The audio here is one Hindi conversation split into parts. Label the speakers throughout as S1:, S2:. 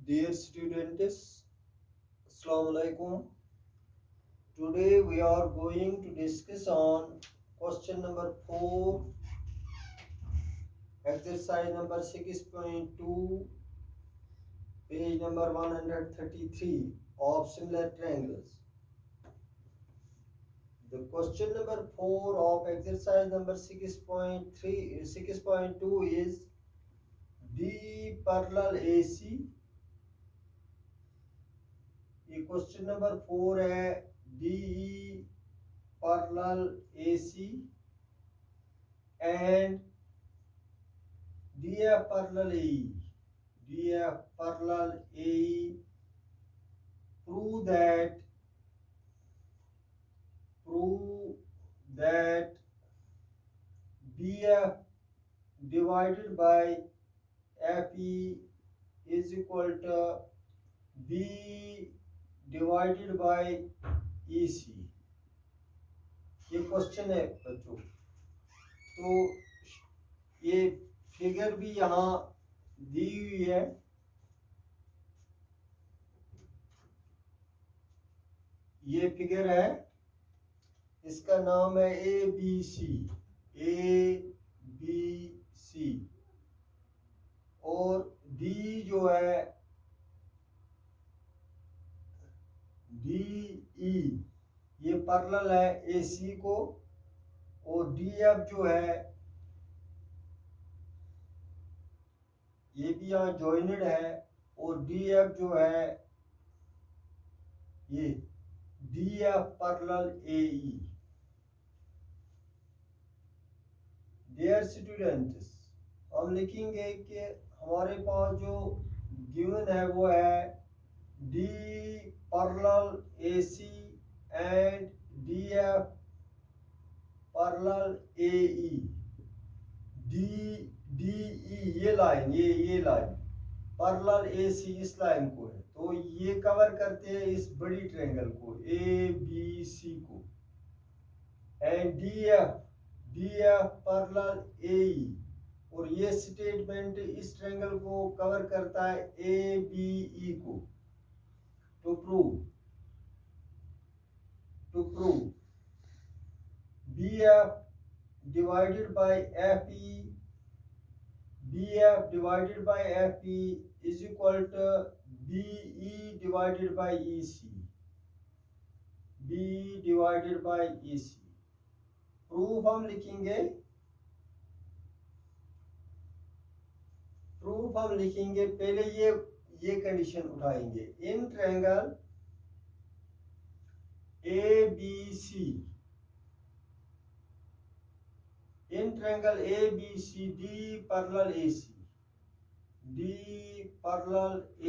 S1: Dear students, Assalamu alaikum. Today we are going to discuss on question number 4, exercise number 6.2, page number 133 of similar triangles. The question number 4 of exercise number 6.2 is D parallel AC. ये क्वेश्चन नंबर 4 है DE parallel AC and DF parallel AE. DF parallel AE. Prove that BF divided by FE is equal to B divided by EC. ये क्वेश्चन है बच्चों। तो ये फिगर भी यहाँ दी हुई है। ये फिगर है, इसका नाम है ABC और डी जो है DE ये पैरेलल है AC को और DF जो है ये भी यहाँ जॉइनेड है और DF जो है ये DF parallel AE। Dear students, हम लिखेंगे कि हमारे पास जो गिवन है वो है D parallel AC and DF parallel AE। DE ये लाइन ये लाइन पैरेलल AC इस लाइन को है, तो ये कवर करते हैं इस बड़ी ट्रायंगल को ABC को। एंड DF पैरेलल AE और ये स्टेटमेंट इस ट्रायंगल को कवर करता है ABE को। To prove BF divided by FE is equal to BE divided by EC। Proof हम लिखेंगे पहले ये कंडीशन उठाएंगे। In triangle ABCD parallel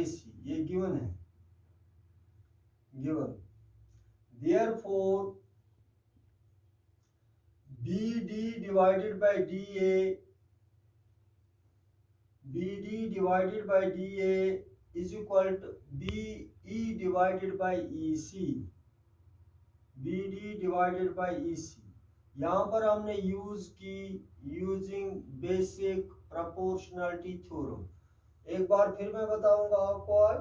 S1: AC ये गिवन है। Therefore BD divided by DA is equal to BE divided by EC। यहाँ पर हमने यूज की यूजिंग बेसिक प्रोपोर्शनलिटी थ्योरम। एक बार फिर मैं बताऊंगा आपको आज।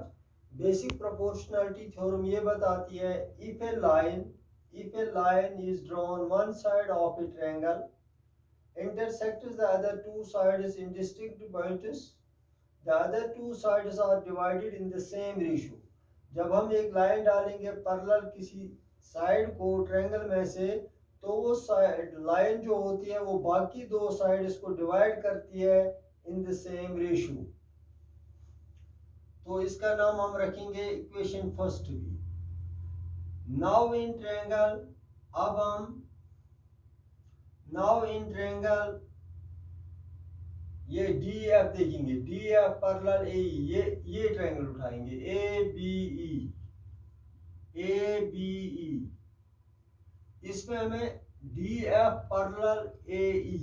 S1: बेसिक प्रोपोर्शनलिटी थ्योरम ये बताती है if A line is drawn one side of A triangle intersects the other two sides in distinct points, the other two sides are divided in the same ratio। जब हम एक लाइन डालेंगे पैरेलल किसी साइड को ट्रायंगल में से, तो वो साइड लाइन जो होती है वो बाकी दो साइड्स को डिवाइड करती है इन द सेम रेशियो। तो इसका नाम हम रखेंगे इक्वेशन फर्स्ट भी। नाउ इन ट्रायंगल ये DF देखेंगे, DF पैरेलल AE ये ट्रायंगल उठाएंगे ABE। इसमें हमें DF पैरेलल AE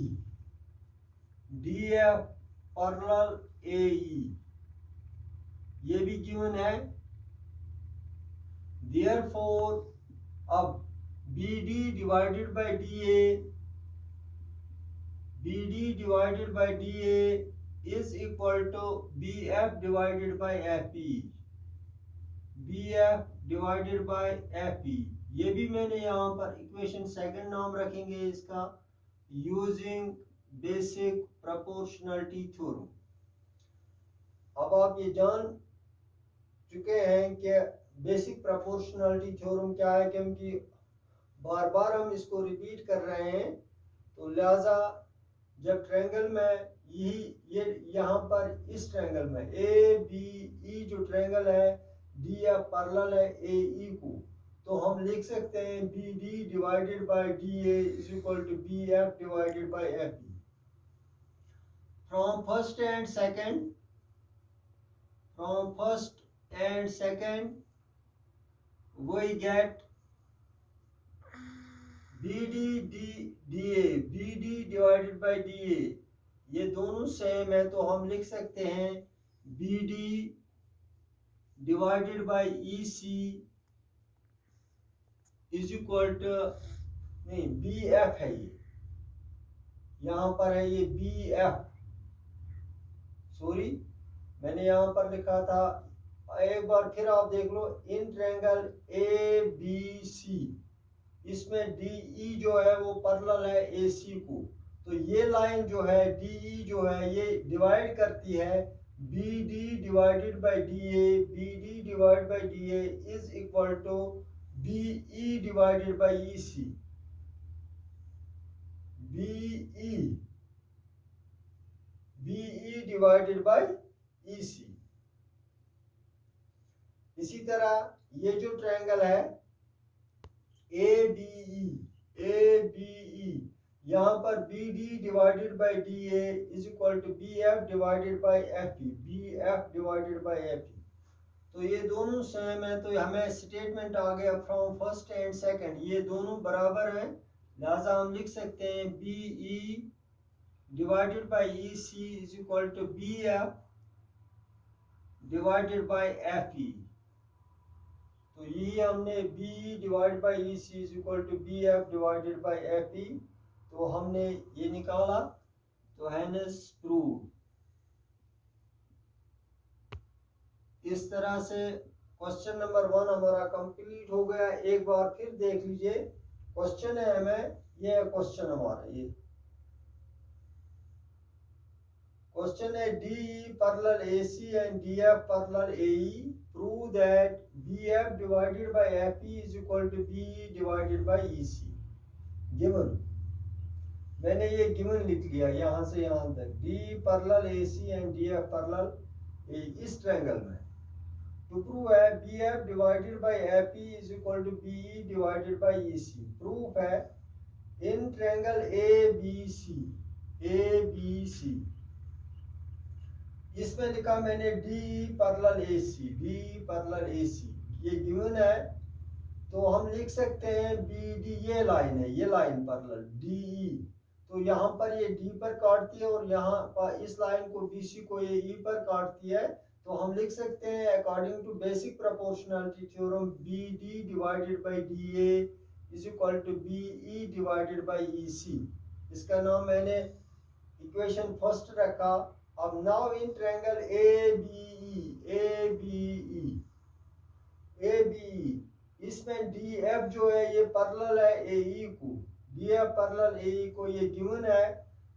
S1: ये भी गिवन है। Therefore अब BD divided by DA is equal to B F divided by F E, B F divided by F E. ये भी मैंने यहाँ पर इक्वेशन सेकंड नाम रखेंगे इसका, यूजिंग बेसिक प्रोपोर्शनलिटी थ्योरम। अब आप ये जान चुके हैं कि बेसिक प्रोपोर्शनलिटी थ्योरम क्या है, क्योंकि बार बार हम इसको रिपीट कर रहे हैं, तो लिहाजा जब ट्रायंगल में ये यहाँ पर इस ट्रायंगल में ए बी ई जो ट्रायंगल है डी एफ पैरेलल है ए ई को, तो हम लिख सकते हैं B D divided by D A is equal to B F divided by F E. From first and second, from first and second we get BD DA, BD divided by DA, ये दोनों सेम है तो हम लिख सकते हैं BD divided by EC is equal to, नहीं BF है, ये यहाँ पर है ये BF, सॉरी मैंने यहाँ पर लिखा था, एक बार फिर आप देख लो, in triangle A B C इसमें डी ई जो है वो पैरेलल है ए सी को, तो ये लाइन जो है डी ई जो है ये डिवाइड करती है B D divided by D A, B D divide by D A is equal to B E divided by E C, B E divided by EC। इसी तरह ये जो ट्रायंगल है ABE, यहाँ पर BD divided by DA is equal to BF divided by FE, BF divided by FE, तो ये दोनों सेम है, तो हमें स्टेटमेंट आ गया फ्रॉम फर्स्ट एंड सेकंड ये दोनों बराबर हैं, लिहाजा हम लिख सकते हैं BE divided by EC is equal to BF divided by FE। तो ये हमने BE divided by EC is equal to BF divided by FE, तो हमने ये निकाला, तो हैनेस प्रूव्ड। इस तरह से क्वेश्चन नंबर 1 हमारा कंप्लीट हो गया। एक बार फिर देख लीजिए क्वेश्चन है हमें, ये है क्वेश्चन हमारा, ये क्वेश्चन है DE parallel AC and DF parallel AE, prove that BF divided by FE is equal to BE divided by EC। Given, मैंने ये गिवन लिख लिया यहाँ से यहाँ तक, DE parallel AC and DF parallel AE इस ट्रायंगल में, to prove है BF divided by FE is equal to BE divided by EC। Proof है इन ट्रायंगल ABC, इसमें लिखा मैंने D parallel AC, D parallel AC, ये गिवन है, तो हम लिख सकते हैं BD, ये लाइन है, ये लाइन पैरेलल DE, तो यहाँ पर ये D पर काटती है और यहाँ पर इस लाइन को BC को ये E पर काटती है, तो हम लिख सकते हैं according to basic proportionality theorem BD divided by DA is equal to BE divided by EC। इसका नाम मैंने इक्वेशन फर्स्ट रखा। अब नाउ इन ट्रायंगल ABE, इसमें DF जो है ये पैरेलल है AE को, DF पैरेलल AE को, ये गिवन है,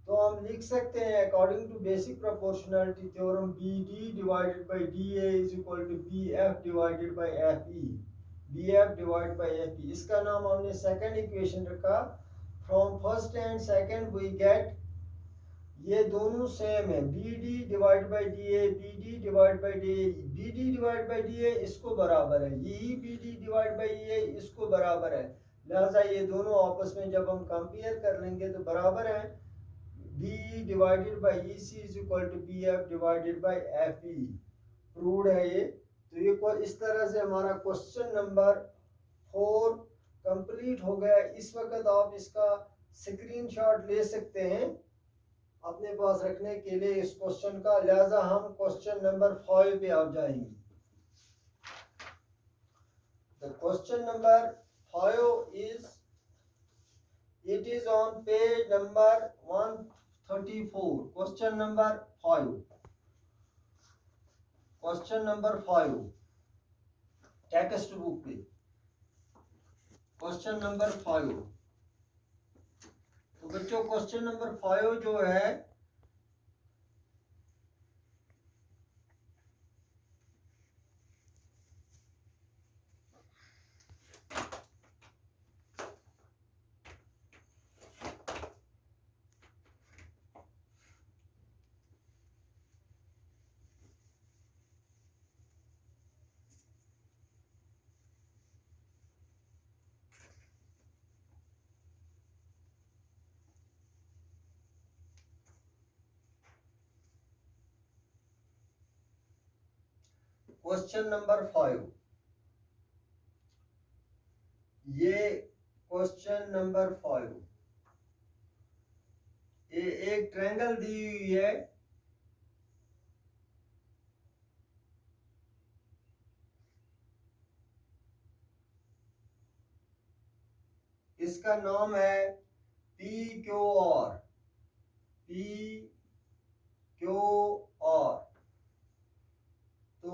S1: तो हम लिख सकते हैं according to basic proportionality theorem BD divided by DA is equal to BF divided by FE, BF divided by FE। इसका नाम हमने सेकंड इक्वेशन रखा। From first and second we get, ये दोनों सेम है, BD divide by DA, BD divide by DA, BD divide by DA इसको बराबर है, यही BD डिवाइड बाई EA इसको बराबर है, लिहाजा ये दोनों आपस में जब हम कंपेयर कर लेंगे तो बराबर है। BE divided by EC is equal to BF divided by FE, proved है ये। तो ये इस तरह से हमारा क्वेश्चन नंबर 4 कंप्लीट हो गया। इस वक्त आप इसका स्क्रीनशॉट ले सकते हैं अपने पास रखने के लिए इस क्वेश्चन का, लिहाजा हम क्वेश्चन नंबर 5 पे आप जाएंगे। The question number 5 is, it is on page number 34 question number 5 question number 5 text book पे क्वेश्चन नंबर 5। तो बच्चों क्वेश्चन नंबर 5 जो है क्वेश्चन नंबर 5 ये क्वेश्चन नंबर 5 एक ट्रायंगल दी हुई है। इसका नाम है P Q R P Q R. तो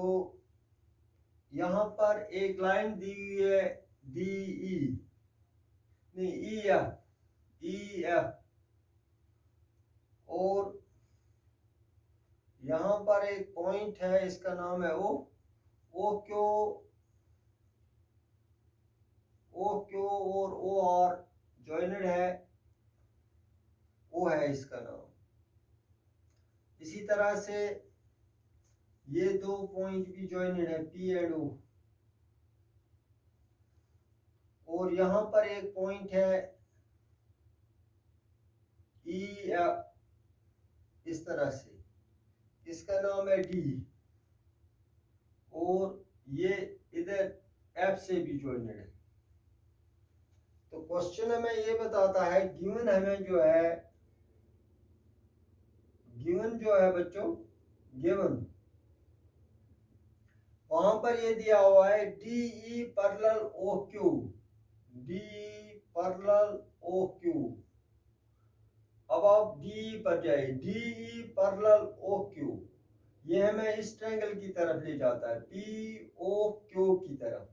S1: यहां पर एक लाइन दी हुई है डी ई नहीं ई एफ और यहां पर एक पॉइंट है, इसका नाम है ओ क्यू और ओ आर जॉइनेड है, वो है इसका नाम। इसी तरह से ये दो पॉइंट भी जॉइनेड है पी एंड ओ। और यहां पर एक पॉइंट है ई एफ, इस तरह से, इसका नाम है डी। और ये इधर एफ से भी जॉइनेड है। तो क्वेश्चन हमें ये बताता है गिवन जो है बच्चों, गिवन वहां पर ये दिया हुआ है D E parallel O Q, D parallel O Q. अब आप डी पर जाए, D E parallel O Q, ये हमें इस ट्रायंगल की तरफ ले जाता है, पी ओ क्यू की तरफ,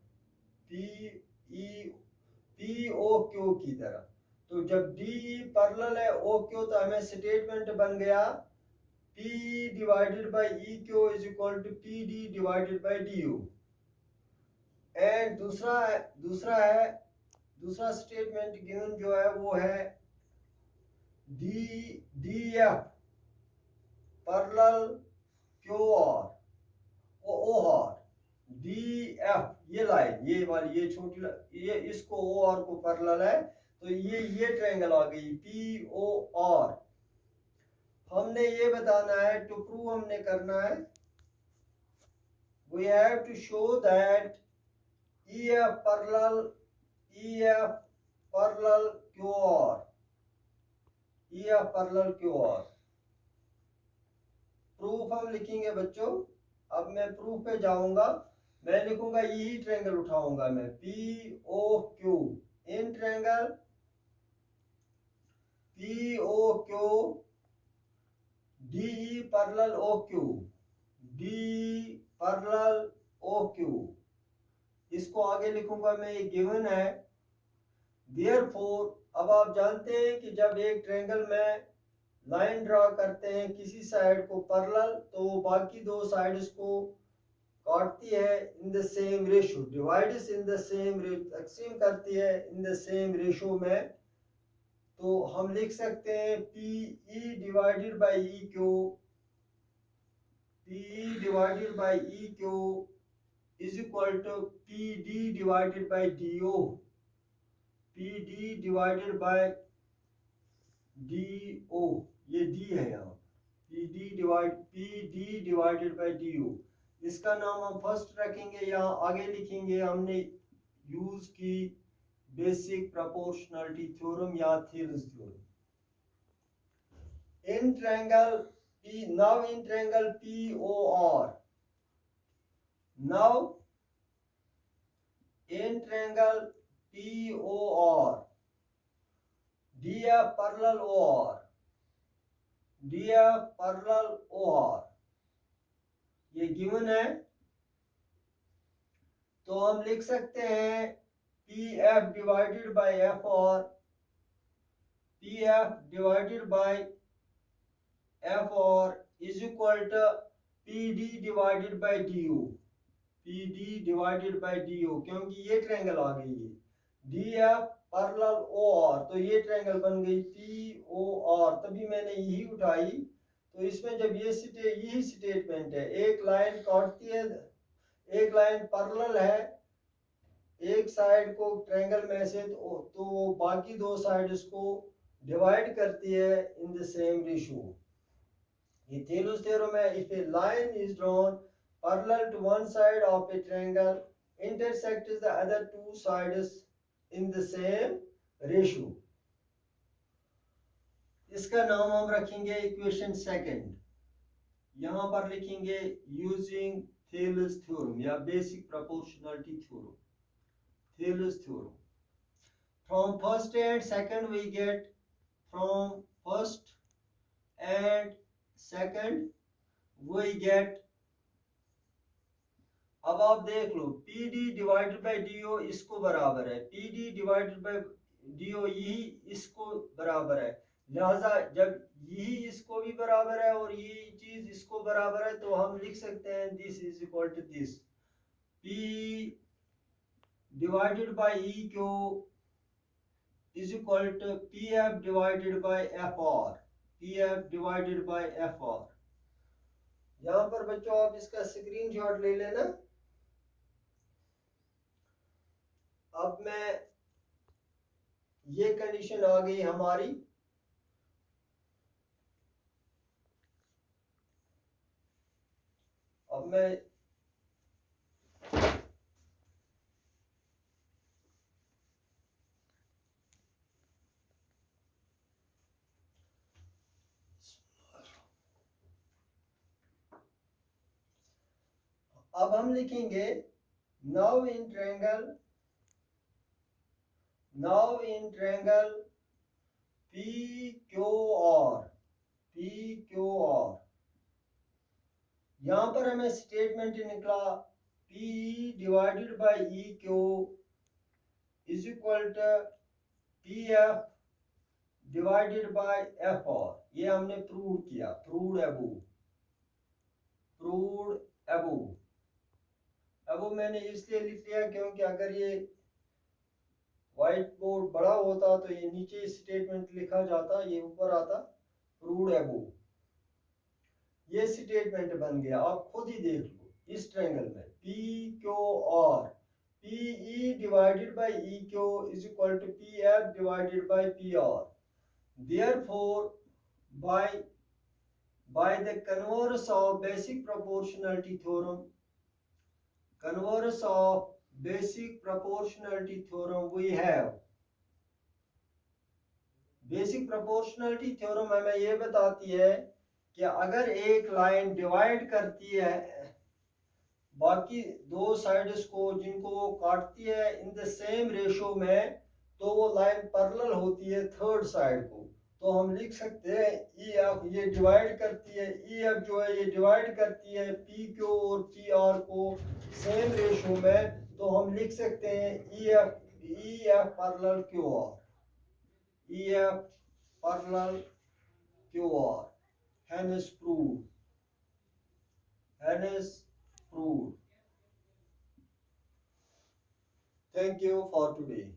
S1: पी ओ क्यू की तरफ। तो जब डी पैरेलल है ओ क्यू तो हमें स्टेटमेंट बन गया P divided by EQ is equal to PD divided by DU। And दूसरा स्टेटमेंट गिवन जो है वो है D F parallel Q R O R D F, ये लाइन ये वाली ये छोटी ये इसको ओ आर को पैरेलल है, तो ये ट्रायंगल आ गई पी ओ आर। हमने ये बताना है, टू प्रूव हमने करना है, we have to show that EF parallel QR, EF parallel QR। Proof हम लिखेंगे बच्चों। अब मैं प्रूफ पे जाऊंगा, मैं लिखूंगा यही ट्रायंगल उठाऊंगा मैं, P O Q in triangle P O Q D parallel O Q, D parallel O Q. इसको आगे लिखूंगा मैं, ये गिवन है। देयरफॉर अब आप जानते हैं कि जब एक ट्रायंगल में लाइन ड्रा करते हैं किसी साइड को पैरेलल, तो बाकी दो साइड्स को काटती है in the same ratio, divides in the same ratio, तकसीम करती है इन द सेम रेशियो में। तो हम लिख सकते हैं P E divided by E Q, P E divided by E Q is equal to PD divided by DO, PD divided by DO, ये D है यहाँ, PD divided by DO। इसका नाम हम फर्स्ट रखेंगे, यहाँ आगे लिखेंगे हमने यूज की बेसिक प्रोपोर्शनलिटी थ्योरम या theorems theorem. In triangle P, now in triangle POR, now in triangle POR, DF parallel OR, DF parallel OR, ये गिवन है। तो हम लिख सकते हैं PF divided by FR, PF divided by FR is equal to PD divided by DO, PD divided by DO, क्योंकि ये ट्रायंगल आ गई है DF पैरेलल OR, तो ये ट्रायंगल बन गई POR, तभी मैंने यही उठाई। तो इसमें जब यही स्टेटमेंट है, एक लाइन काटती है, एक लाइन पैरेलल है एक साइड को ट्रायंगल में से, तो बाकी दो साइड्स को डिवाइड करती है इन द सेम रेशियो। ये थेलोस थ्योरम है। If A line is drawn parallel to one side of a triangle intersects the other two sides in the same ratio, इसका नाम हम रखेंगे इक्वेशन सेकंड। यहां पर लिखेंगे यूजिंग थेलोस थ्योरम या basic proportionality theorem, Thales theorem. From first and second we get, from first and second we get, अब आप देख लो PD डिवाइडेड बाय DO इसको बराबर है, PD डिवाइडेड बाय DO यही इसको बराबर है, लिहाजा जब यही इसको भी बराबर है और ये चीज इसको बराबर है तो हम लिख सकते हैं this is equal to this, P divided by EQ is equal to PF divided by FR, PF divided by FR। यहाँ पर बच्चों आप इसका स्क्रीनशॉट ले लेना। अब मैं, ये कंडीशन आ गई हमारी, अब मैं अब हम लिखेंगे now in triangle, now in triangle PQR, PQR, यहां पर हमें स्टेटमेंट निकला PE divided by EQ is equal to PF divided by FR, ये हमने प्रूव किया, प्रूव्ड अबव, प्रूव्ड अबव। अब वो मैंने इसलिए लिख लिया क्योंकि अगर ये व्हाइट बोर्ड बड़ा होता तो ये नीचे स्टेटमेंट लिखा जाता, ये ऊपर आता प्रूव्ड अबव। ये स्टेटमेंट बन गया, आप खुद ही देख लो इस ट्रायंगल में PQR, PE divided by EQ is equal to PF divided by PR, therefore by the converse of basic proportionality theorem, converse of basic proportionality theorem we have, basic proportionality theorem हमें ये बताती है कि अगर एक लाइन डिवाइड करती है बाकी दो साइड्स को जिनको वो काटती है इन द सेम रेशियो में, तो वो लाइन पैरेलल होती है थर्ड साइड को, तो हम लिख सकते हैं EF ये डिवाइड करती है, EF जो है ये डिवाइड करती है PQ और PR को सेम रेशियो में, तो हम लिख सकते हैं EF parallel QR, EF parallel QR, hence proved, hence proved. Thank you for today.